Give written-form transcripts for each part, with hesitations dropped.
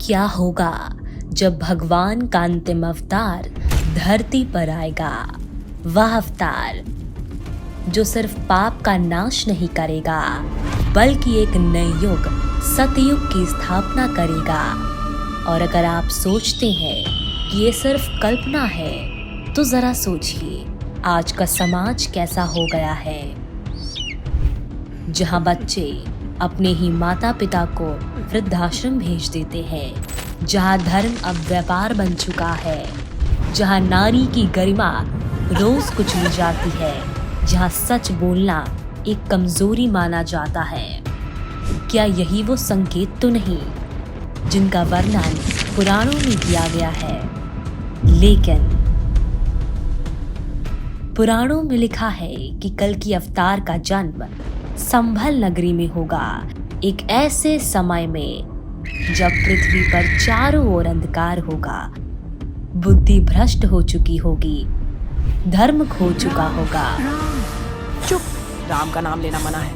क्या होगा जब भगवान का अंतिम अवतार धरती पर आएगा। वह अवतार जो सिर्फ पाप का नाश नहीं करेगा बल्कि एक नए युग सतयुग की स्थापना करेगा। और अगर आप सोचते हैं कि ये सिर्फ कल्पना है तो जरा सोचिए आज का समाज कैसा हो गया है, जहां बच्चे अपने ही माता पिता को वृद्धाश्रम भेज देते हैं, जहां धर्म अब व्यापार बन चुका है, जहां नारी की गरिमा रोज कुचली जाती है, जहां सच बोलना एक कमजोरी माना जाता है। क्या यही वो संकेत तो नहीं जिनका वर्णन पुराणों में किया गया है? लेकिन पुराणों में लिखा है कि कल्कि अवतार का जन्म संभल नगरी में होगा, एक ऐसे समय में जब पृथ्वी पर चारों ओर अंधकार होगा, बुद्धि भ्रष्ट हो चुकी होगी, धर्म खो चुका होगा। चुप, राम का नाम लेना मना है।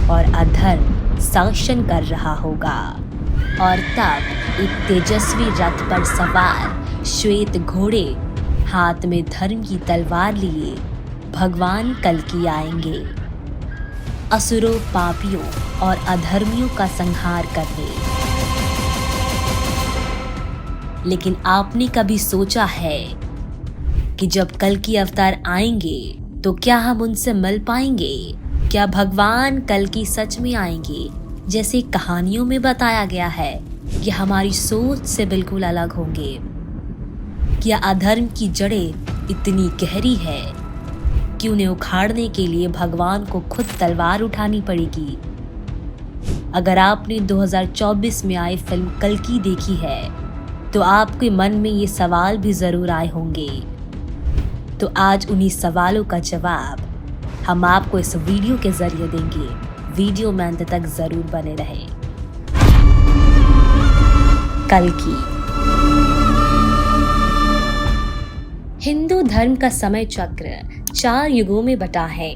और अधर्म शासन कर रहा होगा। और तब एक तेजस्वी रथ पर सवार श्वेत घोड़े हाथ में धर्म की तलवार लिए भगवान कल्कि आएंगे, असुरों, पापियों और अधर्मियों का संहार करने। लेकिन आपने कभी सोचा है कि जब कल्कि अवतार आएंगे तो क्या हम उनसे मिल पाएंगे? क्या भगवान कल्कि सच में आएंगे जैसे कहानियों में बताया गया है, या हमारी सोच से बिल्कुल अलग होंगे? क्या अधर्म की जड़ें इतनी गहरी है कि उन्हें उखाड़ने के लिए भगवान को खुद तलवार उठानी पड़ेगी? अगर आपने 2024 में आई फिल्म कल्कि देखी है तो आपके मन में ये सवाल भी जरूर आए होंगे। तो आज उन्हीं सवालों का जवाब हम आपको इस वीडियो के जरिए देंगे। वीडियो में अंत तक जरूर बने रहें। कल्कि। हिंदू धर्म का समय चक्र 4 युगों में बटा है: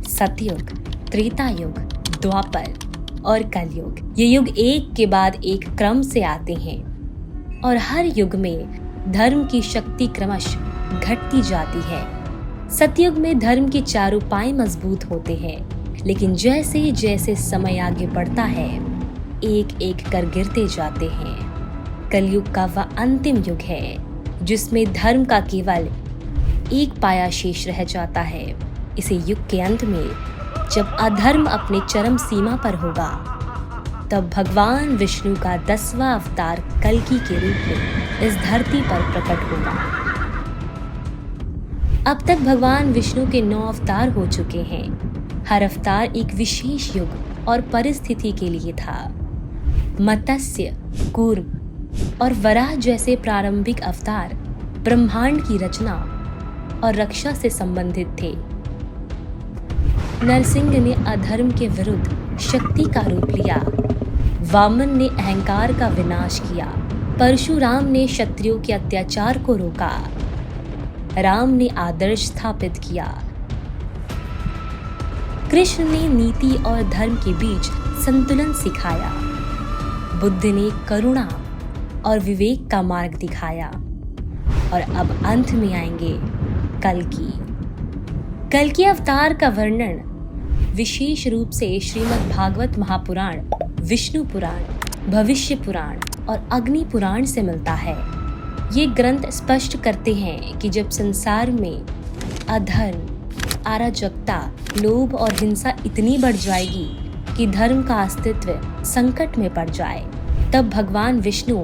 सतयुग, त्रेता युग, द्वापर और कलयुग। ये युग एक के बाद एक क्रम से आते हैं और हर युग में धर्म की शक्ति क्रमशः घटती जाती है। सतयुग में धर्म के चारों पांव मजबूत होते हैं, लेकिन जैसे जैसे समय आगे बढ़ता है एक एक कर गिरते जाते हैं। कलयुग का वह अंतिम युग है जिसमें धर्म का केवल एक पाया शेष रह जाता है। इसे युग के अंत में जब अधर्म अपने चरम सीमा पर होगा तब भगवान विष्णु का 10वां अवतार कल्कि के रूप में इस धरती पर प्रकट होगा। अब तक भगवान विष्णु के 9 अवतार हो चुके हैं। हर अवतार एक विशेष युग और परिस्थिति के लिए था। मत्स्य, कूर्म और वराह जैसे प्रारंभिक अवतार ब्रह्मांड की रचना और रक्षा से संबंधित थे। नरसिंह ने अधर्म के विरुद्ध शक्ति का रूप लिया। वामन ने अहंकार का विनाश किया। परशुराम ने क्षत्रियों के अत्याचार को रोका। राम ने आदर्श स्थापित किया। कृष्ण ने नीति और धर्म के बीच संतुलन सिखाया। बुद्ध ने करुणा और विवेक का मार्ग दिखाया। और अब अंत में आएंगे कल्कि। कल्कि अवतार का वर्णन विशेष रूप से श्रीमद् भागवत महापुराण, विष्णु पुराण, भविष्य पुराण और अग्नि पुराण से मिलता है। ये ग्रंथ स्पष्ट करते हैं कि जब संसार में अधर्म, अराजकता, लोभ और हिंसा इतनी बढ़ जाएगी कि धर्म का अस्तित्व संकट में पड़ जाए, तब भगवान विष्णु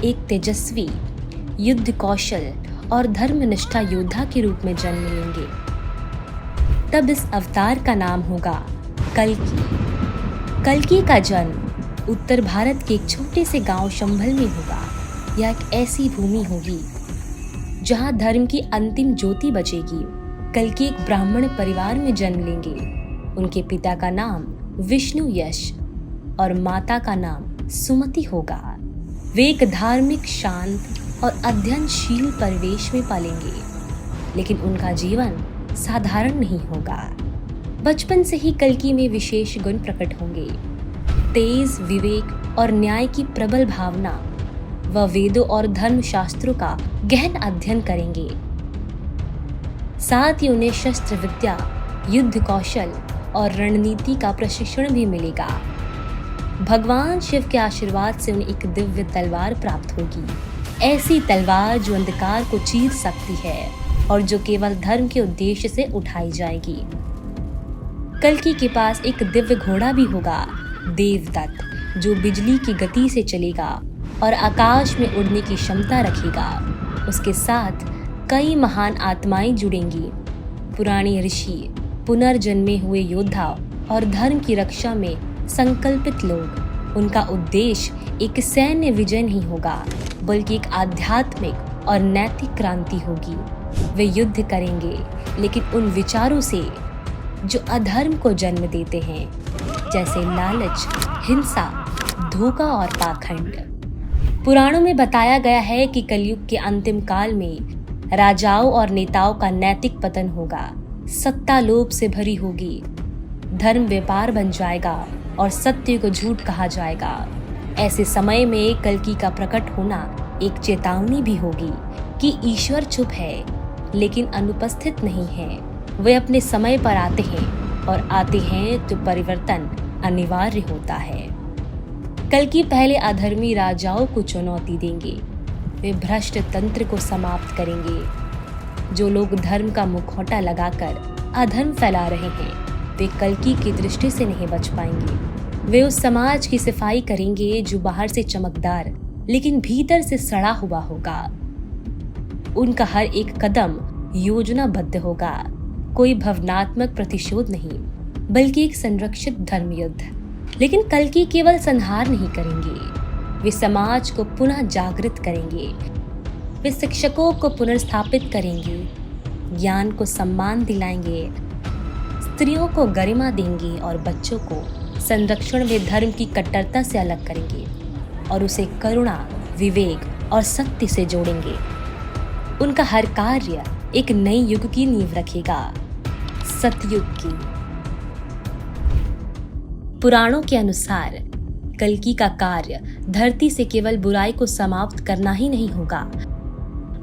एक तेजस्वी, युद्ध कौशल और धर्मनिष्ठा योद्धा के रूप में जन्म लेंगे। तब इस अवतार का नाम होगा कल्कि। कल्कि का जन्म उत्तर भारत के एक छोटे से गांव संभल में होगा। यह एक ऐसी भूमि होगी जहां धर्म की अंतिम ज्योति बचेगी। कल्कि एक ब्राह्मण परिवार में जन्म लेंगे। उनके पिता का नाम विष्णु यश और माता का नाम सुमति होगा। वे एक धार्मिक, शांत और अध्ययनशील परिवेश में पलेंगे, लेकिन उनका जीवन साधारण नहीं होगा। बचपन से ही कल्कि में विशेष गुण प्रकट होंगे। तेज विवेक और न्याय की प्रबल भावना व वेदों और धर्म शास्त्रों का गहन अध्ययन करेंगे। साथ ही उन्हें शस्त्र विद्या, युद्ध कौशल और रणनीति का प्रशिक्षण भी मिलेगा। भगवान शिव के आशीर्वाद से उन्हें एक दिव्य तलवार प्राप्त होगी, ऐसी तलवार जो अंधकार को चीर सकती है और जो केवल धर्म के उद्देश्य से उठाई जाएगी। कल्कि के पास एक दिव्य घोड़ा भी होगा, देवदत्त, जो बिजली की गति से चलेगा और आकाश में उड़ने की क्षमता रखेगा। उसके साथ कई महान आत्माएं जुड़ेंगी, पुराने ऋषि, पुनर्जन्मे हुए योद्धा और धर्म की रक्षा में संकल्पित लोग। उनका उद्देश्य एक सैन्य विजय नहीं होगा, बल्कि एक आध्यात्मिक और नैतिक क्रांति होगी। वे युद्ध करेंगे, लेकिन उन विचारों से जो अधर्म को जन्म देते हैं, जैसे लालच, हिंसा, धोखा और पाखंड। पुराणों में बताया गया है कि कलयुग के अंतिम काल में राजाओं और नेताओं का नैतिक पतन होगा, सत्ता लोभ से भरी होगी, धर्म व्यापार बन जाएगा और सत्य को झूठ कहा जाएगा। ऐसे समय में कल्कि का प्रकट होना एक चेतावनी भी होगी कि ईश्वर चुप है, लेकिन अनुपस्थित नहीं है। वे अपने समय पर आते हैं और आते हैं तो परिवर्तन अनिवार्य होता है। कल्कि पहले अधर्मी राजाओं को चुनौती देंगे। वे भ्रष्ट तंत्र को समाप्त करेंगे। जो लोग धर्म का मुखौटा लगाकर अधर्म फैला रहे हैं, वे कल्कि की दृष्टि से नहीं बच पाएंगे। वे उस समाज की सफाई करेंगे जो बाहर से चमकदार लेकिन भीतर से सड़ा हुआ होगा। उनका हर एक कदम योजनाबद्ध होगा, कोई भावनात्मक प्रतिशोध नहीं, बल्कि एक संरक्षित धर्म युद्ध। लेकिन कल्कि केवल संहार नहीं करेंगे, वे समाज को पुनः जागृत करेंगे। वे शिक्षकों को पुनर्स्थापित करेंगे, ज्ञान को सम्मान दिलाएंगे, स्त्रियों को गरिमा देंगे और बच्चों को संरक्षण में धर्म की कट्टरता से अलग करेंगे और उसे करुणा, विवेक और सत्य से जोड़ेंगे। उनका हर कार्य एक नई युग की नींव रखेगा, सतयुग की। पुराणों के अनुसार कल्कि का कार्य धरती से केवल बुराई को समाप्त करना ही नहीं होगा,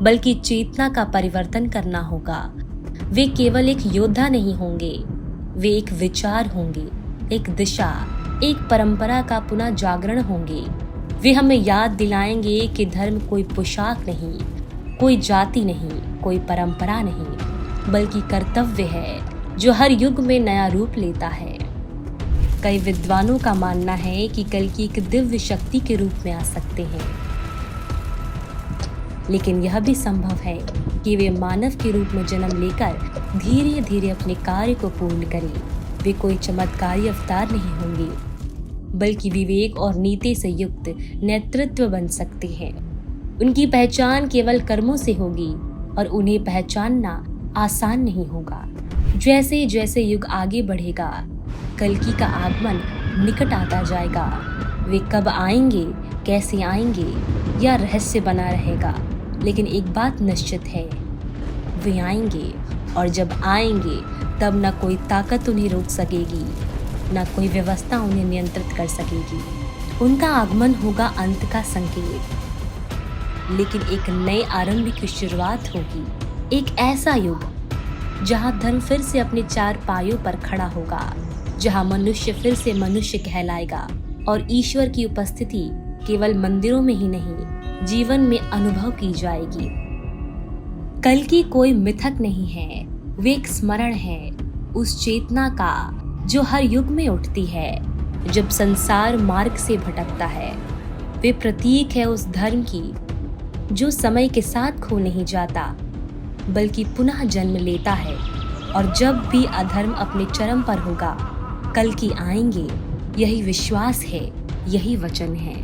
बल्कि चेतना का परिवर्तन करना होगा। वे केवल एक योद्धा नहीं होंगे, वे एक विचार होंगे, एक दिशा, एक परंपरा का पुनः जागरण होंगे। वे हमें याद दिलाएंगे कि धर्म कोई पोशाक नहीं, कोई जाति नहीं, कोई परंपरा नहीं, बल्कि कर्तव्य है जो हर युग में नया रूप लेता है। कई विद्वानों का मानना है कि कल्कि एक दिव्य शक्ति के रूप में आ सकते हैं, लेकिन यह भी संभव है कि वे मानव के रूप में जन्म लेकर धीरे धीरे अपने कार्य को पूर्ण करें। वे कोई चमत्कारी अवतार नहीं होंगे, बल्कि विवेक और नीति से युक्त नेतृत्व बन सकते हैं। उनकी पहचान केवल कर्मों से होगी और उन्हें पहचानना आसान नहीं होगा। जैसे जैसे युग आगे बढ़ेगा, कल्कि का आगमन निकट आता जाएगा। वे कब आएंगे, कैसे आएंगे, यह रहस्य बना रहेगा, लेकिन एक बात निश्चित है, वे आएंगे और जब आएंगे तब न कोई ताकत उन्हें रोक सकेगी, न कोई व्यवस्था उन्हें नियंत्रित कर सकेगी। उनका आगमन होगा अंत का संकेत, लेकिन एक नए आरंभ की शुरुआत होगी। एक ऐसा युग जहां धर्म फिर से अपने चार पायों पर खड़ा होगा, जहां मनुष्य फिर से मनुष्य कहलाएगा और ईश्वर की उपस्थिति केवल मंदिरों में ही नहीं, जीवन में अनुभव की जाएगी। कल्कि कोई मिथक नहीं है, वे एक स्मरण है उस चेतना का जो हर युग में उठती है जब संसार मार्ग से भटकता है। वे प्रतीक है उस धर्म की जो समय के साथ खो नहीं जाता, बल्कि पुनः जन्म लेता है। और जब भी अधर्म अपने चरम पर होगा, कल्कि आएंगे। यही विश्वास है, यही वचन है।